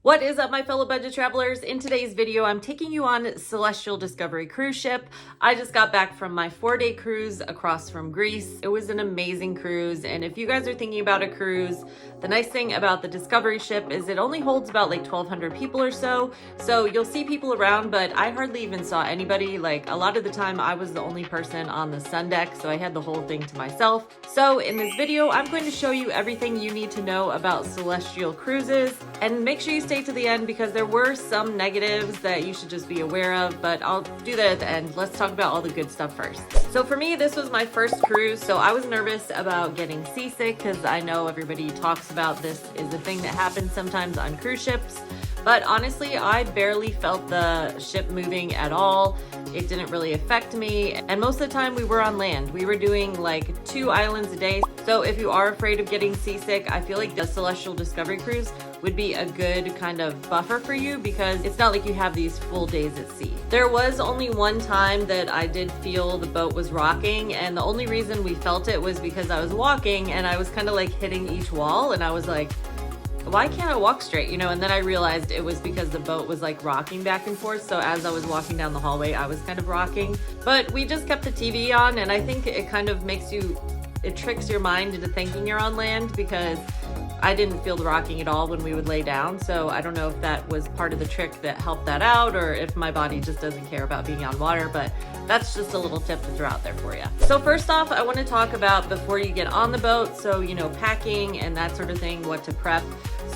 What is up, my fellow budget travelers? In today's video, I'm taking you on Celestyal Discovery Cruise Ship. I just got back from my 4-day cruise across from Greece. It was an amazing cruise, and if you guys are thinking about a cruise, the nice thing about the Discovery ship is it only holds about like 1,200 people or so you'll see people around, but I hardly even saw anybody. Like, a lot of the time I was the only person on the sun deck, so I had the whole thing to myself. So in this video, I'm going to show you everything you need to know about Celestyal Cruises, and make sure you stay to the end because there were some negatives that you should just be aware of, but I'll do that at the end. Let's talk about all the good stuff first. So for me, this was my first cruise, so I was nervous about getting seasick because I know everybody talks about this is a thing that happens sometimes on cruise ships. But honestly, I barely felt the ship moving at all. It didn't really affect me. And most of the time we were on land. We were doing like 2 islands a day. So if you are afraid of getting seasick, I feel like the Celestyal Discovery Cruise would be a good kind of buffer for you because it's not like you have these full days at sea. There was only one time that I did feel the boat was rocking, and the only reason we felt it was because I was walking and I was kind of like hitting each wall, and I was like, why can't I walk straight, you know? And then I realized it was because the boat was like rocking back and forth. So as I was walking down the hallway, I was kind of rocking. But we just kept the TV on, and I think it kind of makes you, it tricks your mind into thinking you're on land because I didn't feel the rocking at all when we would lay down. So I don't know if that was part of the trick that helped that out, or if my body just doesn't care about being on water, but that's just a little tip to throw out there for you. So first off, I want to talk about before you get on the boat. So, you know, packing and that sort of thing, what to prep.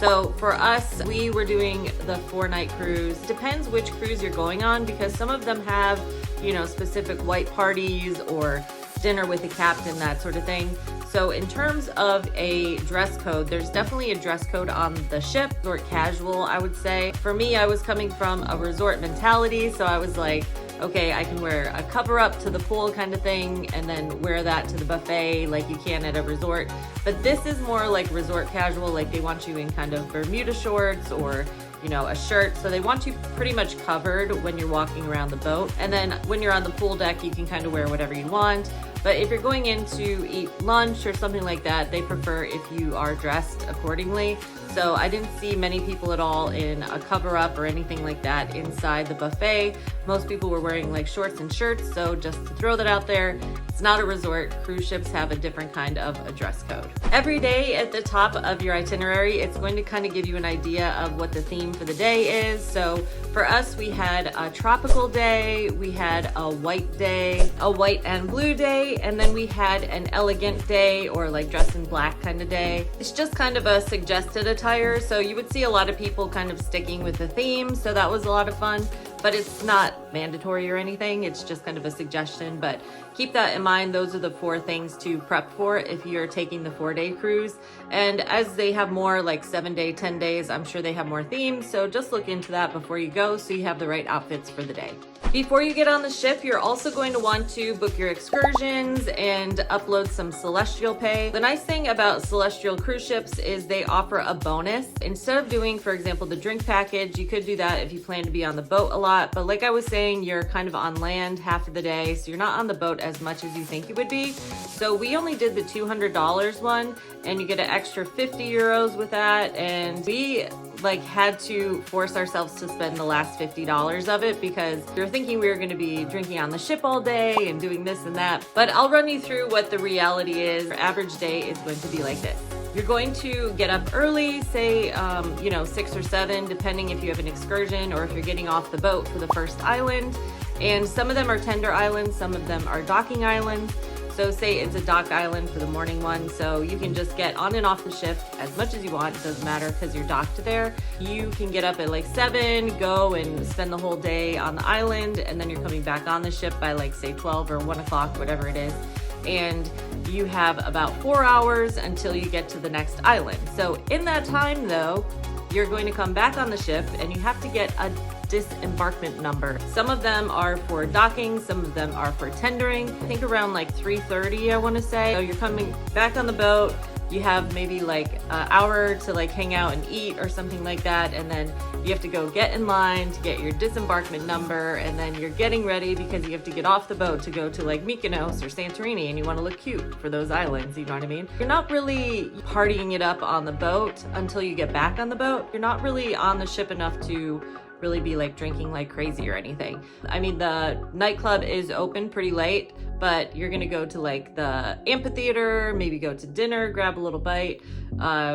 So for us, we were doing the 4-night cruise. Depends which cruise you're going on because some of them have, you know, specific white parties or dinner with the captain, that sort of thing. So in terms of a dress code, there's definitely a dress code on the ship, resort casual, I would say. For me, I was coming from a resort mentality, so I was like, okay, I can wear a cover up to the pool kind of thing and then wear that to the buffet like you can at a resort. But this is more like resort casual, like they want you in kind of Bermuda shorts or, you know, a shirt. So they want you pretty much covered when you're walking around the boat. And then when you're on the pool deck, you can kind of wear whatever you want. But if you're going in to eat lunch or something like that, they prefer if you are dressed accordingly. So I didn't see many people at all in a cover up or anything like that inside the buffet. Most people were wearing like shorts and shirts. So just to throw that out there, it's not a resort. Cruise ships have a different kind of a dress code. Every day at the top of your itinerary, it's going to kind of give you an idea of what the theme for the day is. So for us, we had a tropical day, we had a white day, a white and blue day, and then we had an elegant day or like dressed in black kind of day. It's just kind of a suggested attire. So you would see a lot of people kind of sticking with the theme. So that was a lot of fun, but it's not mandatory or anything. It's just kind of a suggestion, but keep that in mind. Those are the 4 things to prep for if you're taking the 4-day cruise. And as they have more like 7-day, 10 days, I'm sure they have more themes. So just look into that before you go so you have the right outfits for the day. Before you get on the ship, you're also going to want to book your excursions and upload some Celestyal pay. The nice thing about Celestyal cruise ships is they offer a bonus. Instead of doing, for example, the drink package, you could do that if you plan to be on the boat a lot. But like I was saying, you're kind of on land half of the day, so you're not on the boat as much as you think you would be. So we only did the $200 one, and you get an extra 50 euros with that. And we like had to force ourselves to spend the last $50 of it because we were thinking we were going to be drinking on the ship all day and doing this and that. But I'll run you through what the reality is. Your average day is going to be like this. You're going to get up early, say, you know, 6 or 7, depending if you have an excursion or if you're getting off the boat for the first island. And some of them are tender islands, some of them are docking islands. So say it's a dock island for the morning one, so you can just get on and off the ship as much as you want. It doesn't matter because you're docked there. You can get up at like 7, go and spend the whole day on the island, and then you're coming back on the ship by like say 12 or 1 o'clock, whatever it is. And you have about 4 hours until you get to the next island. So in that time though, you're going to come back on the ship and you have to get a disembarkment number. Some of them are for docking, some of them are for tendering. I think around like 3:30, I want to say. So you're coming back on the boat, you have maybe like an hour to like hang out and eat or something like that, and then you have to go get in line to get your disembarkment number, and then you're getting ready because you have to get off the boat to go to like Mykonos or Santorini, and you want to look cute for those islands, you know what I mean? You're not really partying it up on the boat until you get back on the boat. You're not really on the ship enough to really be like drinking like crazy or anything. I mean, the nightclub is open pretty late, but you're gonna go to like the amphitheater, maybe go to dinner, grab a little bite.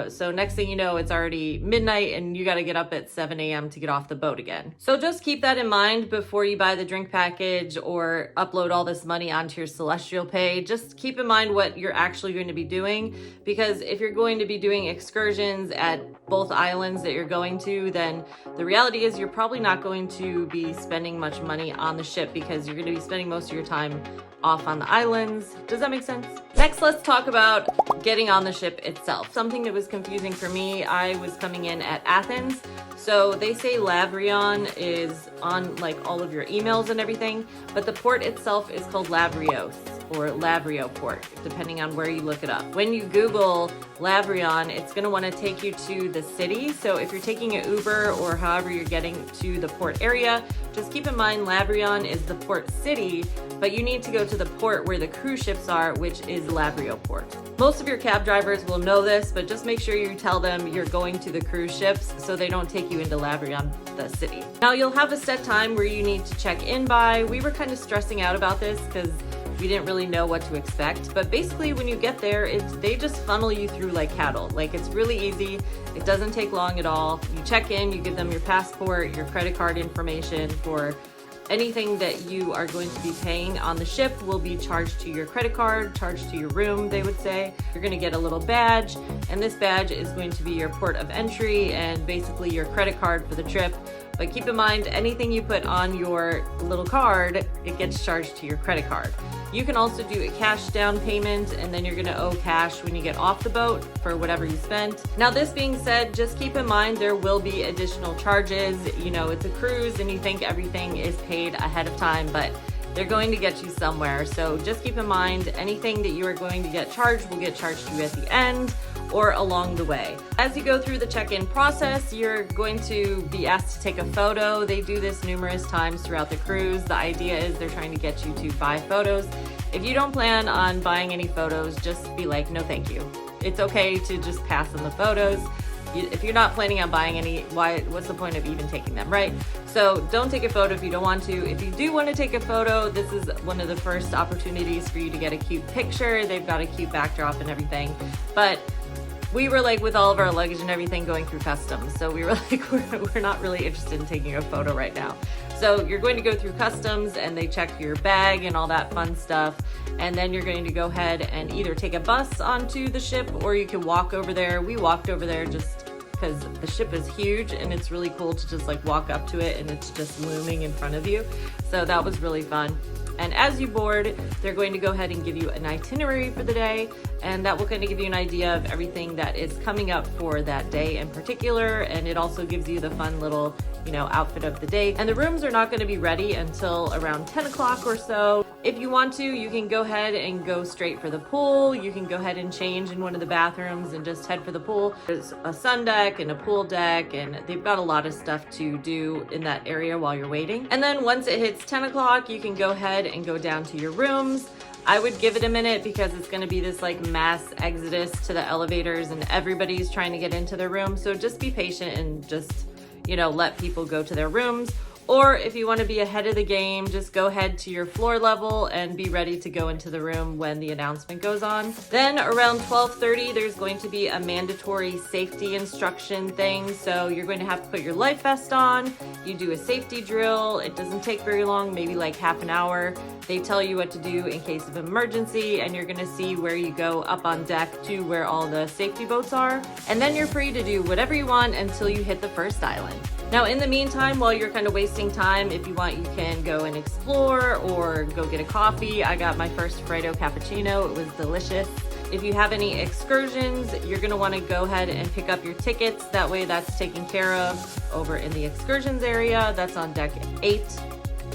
So next thing you know, it's already midnight and you gotta get up at 7 a.m. to get off the boat again. So just keep that in mind before you buy the drink package or upload all this money onto your Celestyal Pay. Just keep in mind what you're actually going to be doing, because if you're going to be doing excursions at both islands that you're going to, then the reality is you're probably not going to be spending much money on the ship because you're going to be spending most of your time off on the islands. Does that make sense? Next, let's talk about getting on the ship itself. Something that was confusing for me, I was coming in at Athens. So they say Lavrion is on like all of your emails and everything, but the port itself is called Lavrios or Lavrio port, depending on where you look it up. When you Google Lavrion, it's gonna wanna take you to the city. So if you're taking an Uber or however you're getting to the port area, just keep in mind Lavrion is the port city, but you need to go to the port where the cruise ships are, which is Lavrio port. Most of your cab drivers will know this, but just make sure you tell them you're going to the cruise ships so they don't take you into Lavrion, the city. Now you'll have a set time where you need to check in by. We were kind of stressing out about this because we didn't really know what to expect, but basically when you get there, they just funnel you through like cattle. Like, it's really easy. It doesn't take long at all. You check in, you give them your passport, your credit card information. For anything that you are going to be paying on the ship will be charged to your credit card, charged to your room, they would say. You're going to get a little badge, and this badge is going to be your port of entry and basically your credit card for the trip. But keep in mind, anything you put on your little card, it gets charged to your credit card. You can also do a cash down payment, and then you're gonna owe cash when you get off the boat for whatever you spent. Now, this being said, just keep in mind there will be additional charges. You know, it's a cruise and you think everything is paid ahead of time, but they're going to get you somewhere. So just keep in mind, anything that you are going to get charged will get charged to you at the end or along the way. As you go through the check-in process, you're going to be asked to take a photo. They do this numerous times throughout the cruise. The idea is they're trying to get you to buy photos. If you don't plan on buying any photos, just be like, no thank you. It's okay to just pass on the photos. If you're not planning on buying any, what's the point of even taking them, right? So don't take a photo if you don't want to. If you do want to take a photo, this is one of the first opportunities for you to get a cute picture. They've got a cute backdrop and everything. But we were like, with all of our luggage and everything, going through customs. So we were like, we're not really interested in taking a photo right now. So you're going to go through customs and they check your bag and all that fun stuff. And then you're going to go ahead and either take a bus onto the ship or you can walk over there. We walked over there just because the ship is huge and it's really cool to just like walk up to it and it's just looming in front of you. So that was really fun. And as you board, they're going to go ahead and give you an itinerary for the day, and that will kind of give you an idea of everything that is coming up for that day in particular. And it also gives you the fun little, outfit of the day. And the rooms are not going to be ready until around 10 o'clock or so. If you want to, you can go ahead and go straight for the pool. You can go ahead and change in one of the bathrooms and just head for the pool. There's a sun deck and a pool deck, and they've got a lot of stuff to do in that area while you're waiting. And then once it hits 10 o'clock, you can go ahead and go down to your rooms. I would give it a minute because it's going to be this like mass exodus to the elevators and everybody's trying to get into their room. So just be patient and just, let people go to their rooms. Or if you want to be ahead of the game, just go ahead to your floor level and be ready to go into the room when the announcement goes on. Then around 12:30, there's going to be a mandatory safety instruction thing. So you're going to have to put your life vest on. You do a safety drill. It doesn't take very long, maybe like half an hour. They tell you what to do in case of emergency, and you're going to see where you go up on deck to where all the safety boats are. And then you're free to do whatever you want until you hit the first island. Now, in the meantime, while you're kind of wasting time, if you want, you can go and explore or go get a coffee. I got my first Freddo cappuccino. It was delicious. If you have any excursions, you're going to want to go ahead and pick up your tickets. That way that's taken care of over in the excursions area. That's on deck 8.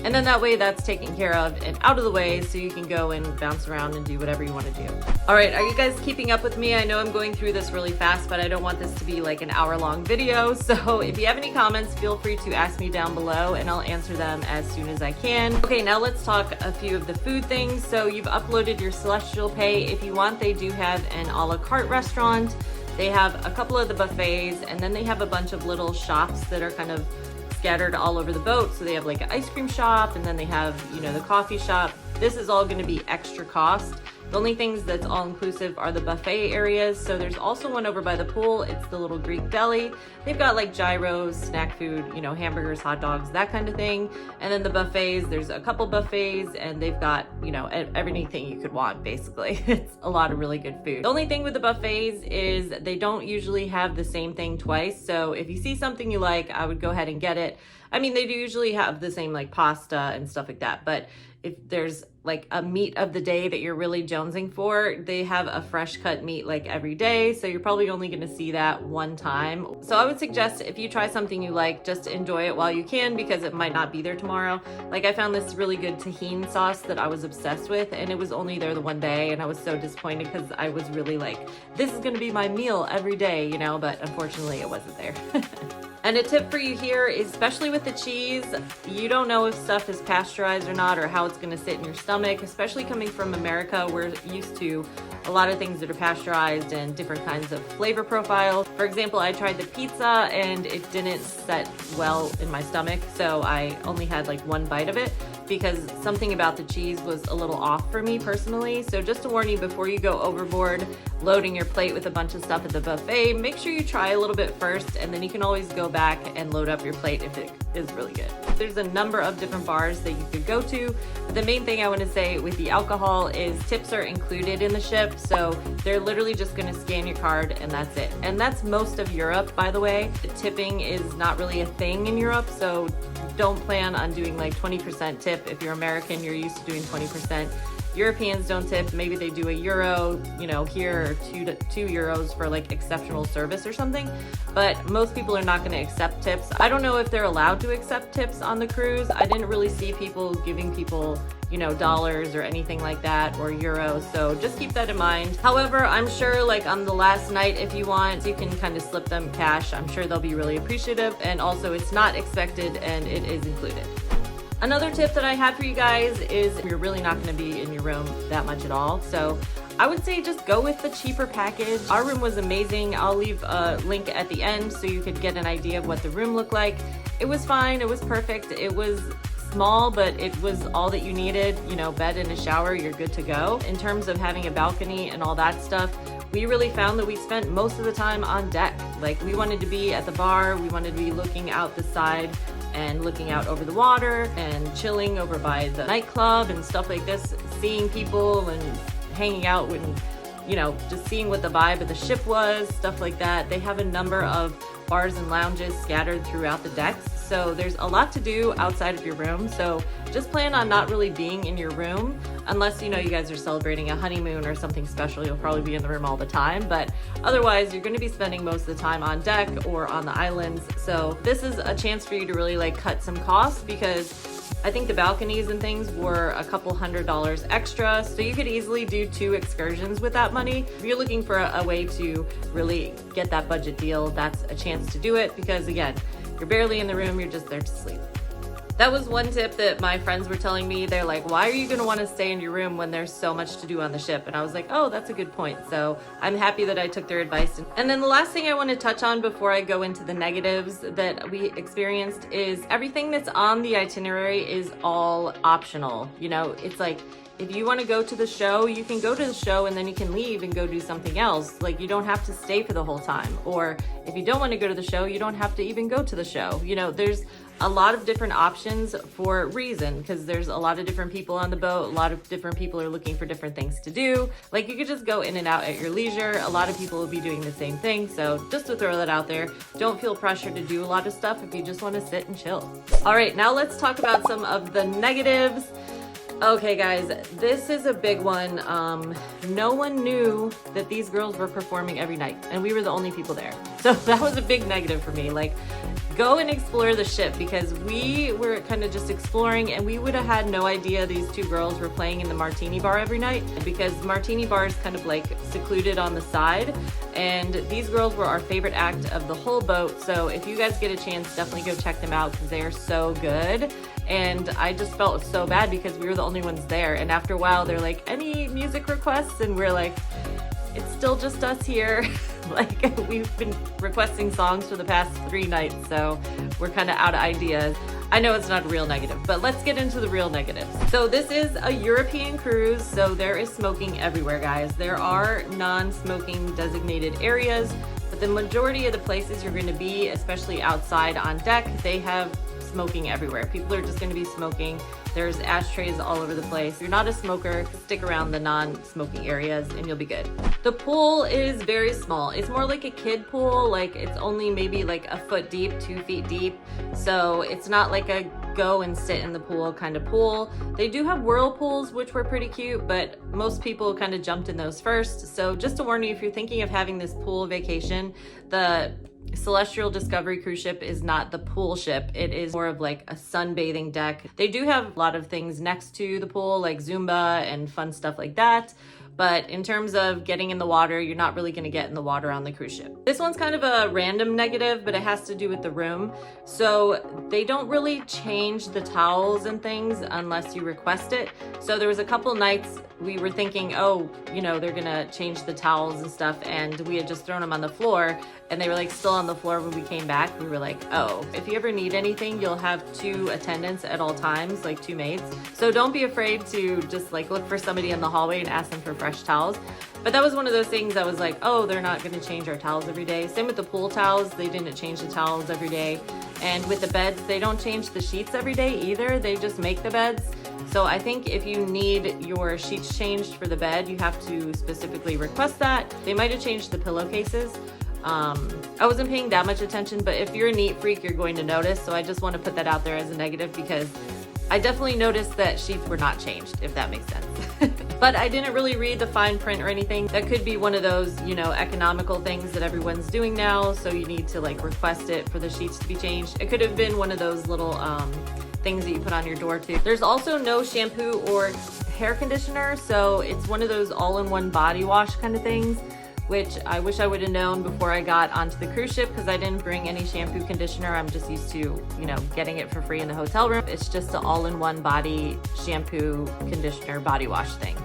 And then that way that's taken care of and out of the way so you can go and bounce around and do whatever you want to do. All right, are you guys keeping up with me? I know I'm going through this really fast, but I don't want this to be like an hour-long video. So if you have any comments, feel free to ask me down below and I'll answer them as soon as I can. Okay, now let's talk a few of the food things. So you've uploaded your Celestyal Pay. If you want, they do have an a la carte restaurant. They have a couple of the buffets, and then they have a bunch of little shops that are kind of scattered all over the boat. So they have like an ice cream shop, and then they have, you know, the coffee shop. This is all going to be extra cost. The only things that's all inclusive are the buffet areas. So there's also one over by the pool. It's the little Greek deli. They've got like gyros, snack food, you know, hamburgers, hot dogs, that kind of thing. And then the buffets, there's a couple buffets and they've got, you know, everything you could want basically. It's a lot of really good food. The only thing with the buffets is they don't usually have the same thing twice. So if you see something you like, I would go ahead and get it. I mean, they do usually have the same like pasta and stuff like that, but if there's like a meat of the day that you're really jonesing for, they have a fresh cut meat like every day. So you're probably only going to see that one time. So I would suggest if you try something you like, just enjoy it while you can because it might not be there tomorrow. Like I found this really good tahini sauce that I was obsessed with and it was only there the one day and I was so disappointed because I was really like, this is going to be my meal every day, you know, but unfortunately it wasn't there. And a tip for you here is, especially with the cheese, you don't know if stuff is pasteurized or not or how it's going to sit in your stomach, especially coming from America. We're used to a lot of things that are pasteurized and different kinds of flavor profiles. For example, I tried the pizza and it didn't set well in my stomach, so I only had like one bite of it because something about the cheese was a little off for me personally. So just to warn you, before you go overboard loading your plate with a bunch of stuff at the buffet, make sure you try a little bit first and then you can always go back and load up your plate if it is really good. There's a number of different bars that you could go to. But the main thing I want to say with the alcohol is tips are included in the ship. So they're literally just going to scan your card and that's it. And that's most of Europe, by the way. The tipping is not really a thing in Europe. So don't plan on doing like 20% tip. If you're American, you're used to doing 20%. Europeans don't tip. Maybe they do €1, you know, here, or 2 euros for like exceptional service or something. But most people are not going to accept tips. I don't know if they're allowed to accept tips on the cruise. I didn't really see people giving people, you know, dollars or anything like that, or euros. So just keep that in mind. However, I'm sure like on the last night, if you want, you can kind of slip them cash. I'm sure they'll be really appreciative. And also it's not expected and it is included. Another tip that I had for you guys is you're really not going to be in your room that much at all. So I would say just go with the cheaper package. Our room was amazing. I'll leave a link at the end so you could get an idea of what the room looked like. It was fine. It was perfect. It was small, but it was all that you needed. You know, bed and a shower, you're good to go. In terms of having a balcony and all that stuff, we really found that we spent most of the time on deck. Like we wanted to be at the bar. We wanted to be looking out the side and looking out over the water and chilling over by the nightclub and stuff like this, seeing people and hanging out and, you know, just seeing what the vibe of the ship was, stuff like that. They have a number of bars and lounges scattered throughout the decks. So there's a lot to do outside of your room. So just plan on not really being in your room unless, you know, you guys are celebrating a honeymoon or something special. You'll probably be in the room all the time, but otherwise you're going to be spending most of the time on deck or on the islands. So this is a chance for you to really like cut some costs because I think the balconies and things were a couple $100s extra. So you could easily do 2 excursions with that money. If you're looking for a way to really get that budget deal, that's a chance to do it because again, you're barely in the room, you're just there to sleep. That was one tip that my friends were telling me. They're like, why are you going to want to stay in your room when there's so much to do on the ship? And I was like, oh, that's a good point. So I'm happy that I took their advice. And then the last thing I want to touch on before I go into the negatives that we experienced is everything that's on the itinerary is all optional. You know, it's like, if you want to go to the show, you can go to the show and then you can leave and go do something else. Like you don't have to stay for the whole time. Or if you don't want to go to the show, you don't have to even go to the show. You know, there's a lot of different options for a reason because there's a lot of different people on the boat. A lot of different people are looking for different things to do. Like you could just go in and out at your leisure. A lot of people will be doing the same thing. So just to throw that out there, don't feel pressure to do a lot of stuff if you just want to sit and chill. All right, now let's talk about some of the negatives. Okay guys, this is a big one. No one knew that these girls were performing every night and we were the only people there. So that was a big negative for me. Like, go and explore the ship, because we were kind of just exploring and we would have had no idea these two girls were playing in the martini bar every night, because martini bar is kind of like secluded on the side, and these girls were our favorite act of the whole boat. So if you guys get a chance, definitely go check them out because they are so good. And I just felt so bad because we were the only ones there, and after a while they're like, any music requests? And we're like, it's still just us here. Like, we've been requesting songs for the past 3 nights, so we're kind of out of ideas. I know it's not a real negative, but let's get into the real negatives. So this is a European cruise, so there is smoking everywhere, guys. There are non-smoking designated areas, but the majority of the places you're going to be, especially outside on deck, they have smoking everywhere. People are just going to be smoking. There's ashtrays all over the place. If you're not a smoker, stick around the non-smoking areas and you'll be good. The pool is very small. It's more like a kid pool. Like, it's only maybe like a foot deep, 2 feet deep. So it's not like a go and sit in the pool kind of pool. They do have whirlpools, which were pretty cute, but most people kind of jumped in those first. So just to warn you, if you're thinking of having this pool vacation, the Celestyal Discovery Cruise Ship is not the pool ship. It is more of like a sunbathing deck. They do have a lot of things next to the pool, like Zumba and fun stuff like that. But in terms of getting in the water, you're not really gonna get in the water on the cruise ship. This one's kind of a random negative, but it has to do with the room. So they don't really change the towels and things unless you request it. So there was a couple nights we were thinking, oh, you know, they're gonna change the towels and stuff, and we had just thrown them on the floor, and they were like still on the floor when we came back. We were like, oh, if you ever need anything, you'll have 2 attendants at all times, like 2 maids. So don't be afraid to just like look for somebody in the hallway and ask them for fresh towels. But that was one of those things I was like, oh, they're not gonna change our towels every day. Same with the pool towels, they didn't change the towels every day. And with the beds, they don't change the sheets every day either, they just make the beds. So I think if you need your sheets changed for the bed, you have to specifically request that. They might have changed the pillowcases. I wasn't paying that much attention, but if you're a neat freak, you're going to notice. So I just want to put that out there as a negative, because I definitely noticed that sheets were not changed, if that makes sense. But I didn't really read the fine print or anything. That could be one of those, you know, economical things that everyone's doing now. So you need to like request it for the sheets to be changed. It could have been one of those little things that you put on your door too. There's also no shampoo or hair conditioner. So it's one of those all-in-one body wash kind of things, which I wish I would have known before I got onto the cruise ship, because I didn't bring any shampoo conditioner. I'm just used to, you know, getting it for free in the hotel room. It's just an all-in-one body shampoo, conditioner, body wash thing.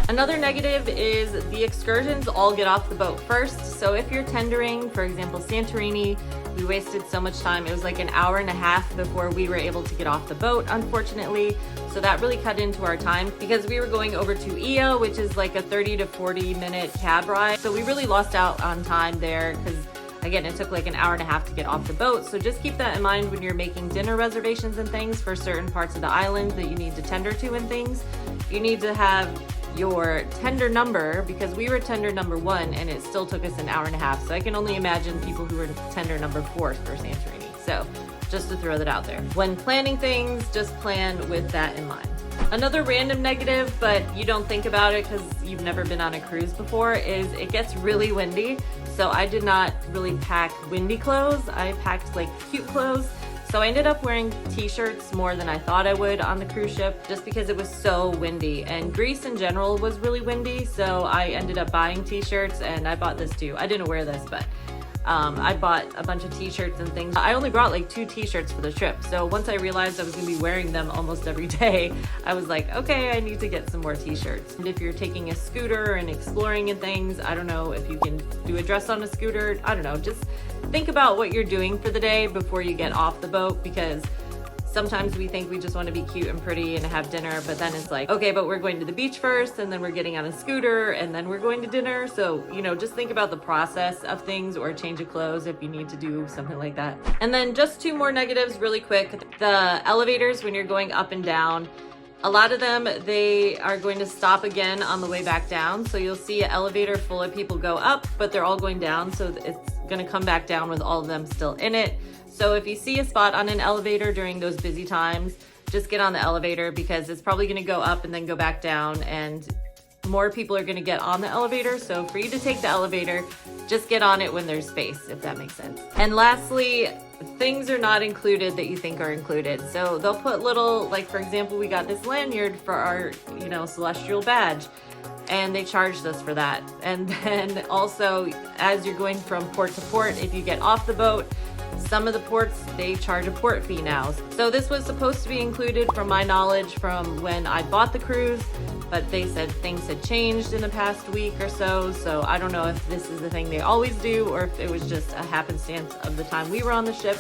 Another negative is the excursions all get off the boat first. So if you're tendering, for example, Santorini, we wasted so much time. It was like an hour and a half before we were able to get off the boat, unfortunately. So that really cut into our time, because we were going over to Ia, which is like a 30 to 40 minute cab ride. So we really lost out on time there, because again, it took like an hour and a half to get off the boat. So just keep that in mind when you're making dinner reservations and things for certain parts of the island that you need to tender to and things. You need to have your tender number, because we were tender number 1 and it still took us an hour and a half. So I can only imagine people who were tender number 4 for Santorini. So just to throw that out there. When planning things, just plan with that in mind. Another random negative, but you don't think about it because you've never been on a cruise before, is it gets really windy. So I did not really pack windy clothes. I packed like cute clothes. So I ended up wearing t-shirts more than I thought I would on the cruise ship, just because it was so windy, and Greece in general was really windy. So I ended up buying t-shirts, and I bought this too. I didn't wear this, but I bought a bunch of t-shirts and things. I only brought like 2 t-shirts for the trip. So once I realized I was gonna be wearing them almost every day, I was like, okay, I need to get some more t-shirts. And if you're taking a scooter and exploring and things, I don't know if you can do a dress on a scooter. I don't know, just think about what you're doing for the day before you get off the boat, because sometimes we think we just want to be cute and pretty and have dinner, but then it's like, okay, but we're going to the beach first, and then we're getting on a scooter, and then we're going to dinner. So, you know, just think about the process of things, or change of clothes if you need to do something like that. And then just 2 more negatives really quick. The elevators, when you're going up and down, a lot of them, they are going to stop again on the way back down. So you'll see an elevator full of people go up, but they're all going down. So it's gonna come back down with all of them still in it. So if you see a spot on an elevator during those busy times, just get on the elevator, because it's probably gonna go up and then go back down, and more people are gonna get on the elevator. So for you to take the elevator, just get on it when there's space, if that makes sense. And lastly, things are not included that you think are included. So they'll put little, like for example, we got this lanyard for our, Celestial badge, and they charged us for that. And then also, as you're going from port to port, if you get off the boat, some of the ports, they charge a port fee now. So this was supposed to be included from my knowledge from when I bought the cruise, but they said things had changed in the past week or so. So I don't know if this is the thing they always do or if it was just a happenstance of the time we were on the ship.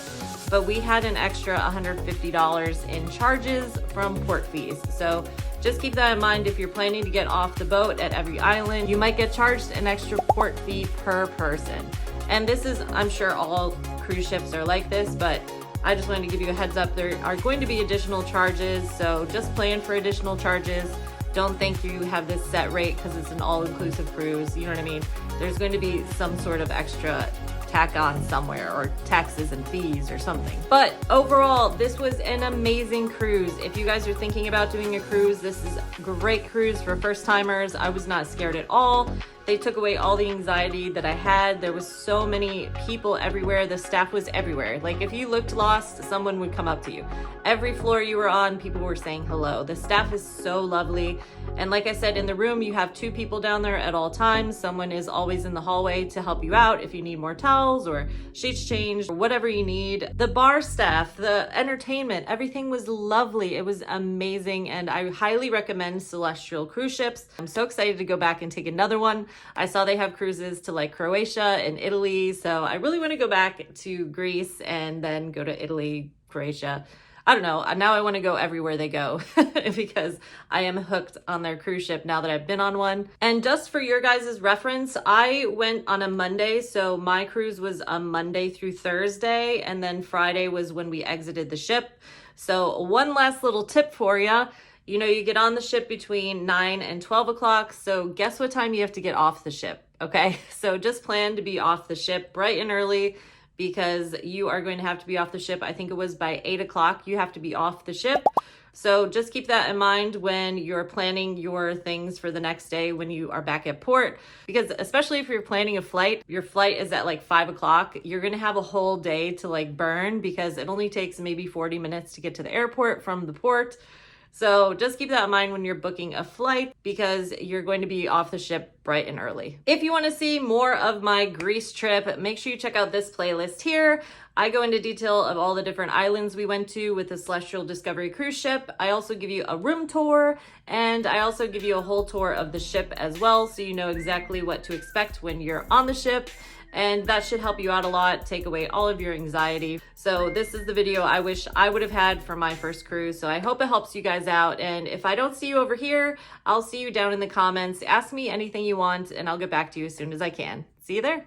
But we had an extra $150 in charges from port fees. So just keep that in mind if you're planning to get off the boat at every island. You might get charged an extra port fee per person. And this is, I'm sure all cruise ships are like this, but I just wanted to give you a heads up. There are going to be additional charges, so just plan for additional charges. Don't think you have this set rate because it's an all-inclusive cruise, you know what I mean? There's going to be some sort of extra tack on somewhere, or taxes and fees or something. But overall, this was an amazing cruise. If you guys are thinking about doing a cruise, this is a great cruise for first timers. I was not scared at all. They took away all the anxiety that I had. There was so many people everywhere. The staff was everywhere. Like if you looked lost, someone would come up to you. Every floor you were on, people were saying hello. The staff is so lovely. And like I said, in the room, you have 2 people down there at all times. Someone is always in the hallway to help you out if you need more towels or sheets changed or whatever you need. The bar staff, the entertainment, everything was lovely. It was amazing. And I highly recommend Celestyal Cruise Ships. I'm so excited to go back and take another one. I saw they have cruises to like Croatia and Italy. So I really want to go back to Greece and then go to Italy, Croatia. I don't know. Now I want to go everywhere they go because I am hooked on their cruise ship now that I've been on one. And just for your guys' reference, I went on a Monday. So my cruise was a Monday through Thursday. And then Friday was when we exited the ship. So one last little tip for you. You get on the ship between 9 and 12 o'clock. So guess what time you have to get off the ship, okay? So just plan to be off the ship bright and early because you are going to have to be off the ship. I think it was by 8 o'clock you have to be off the ship. So just keep that in mind when you're planning your things for the next day when you are back at port. Because especially if you're planning a flight, your flight is at like 5 o'clock, you're gonna have a whole day to like burn because it only takes maybe 40 minutes to get to the airport from the port. So just keep that in mind when you're booking a flight because you're going to be off the ship bright and early. If you want to see more of my Greece trip, make sure you check out this playlist here. I go into detail of all the different islands we went to with the Celestyal Discovery Cruise Ship. I also give you a room tour and I also give you a whole tour of the ship as well so you know exactly what to expect when you're on the ship. And that should help you out a lot, take away all of your anxiety. So this is the video I wish I would have had for my first cruise. So I hope it helps you guys out. And if I don't see you over here, I'll see you down in the comments. Ask me anything you want and I'll get back to you as soon as I can. See you there.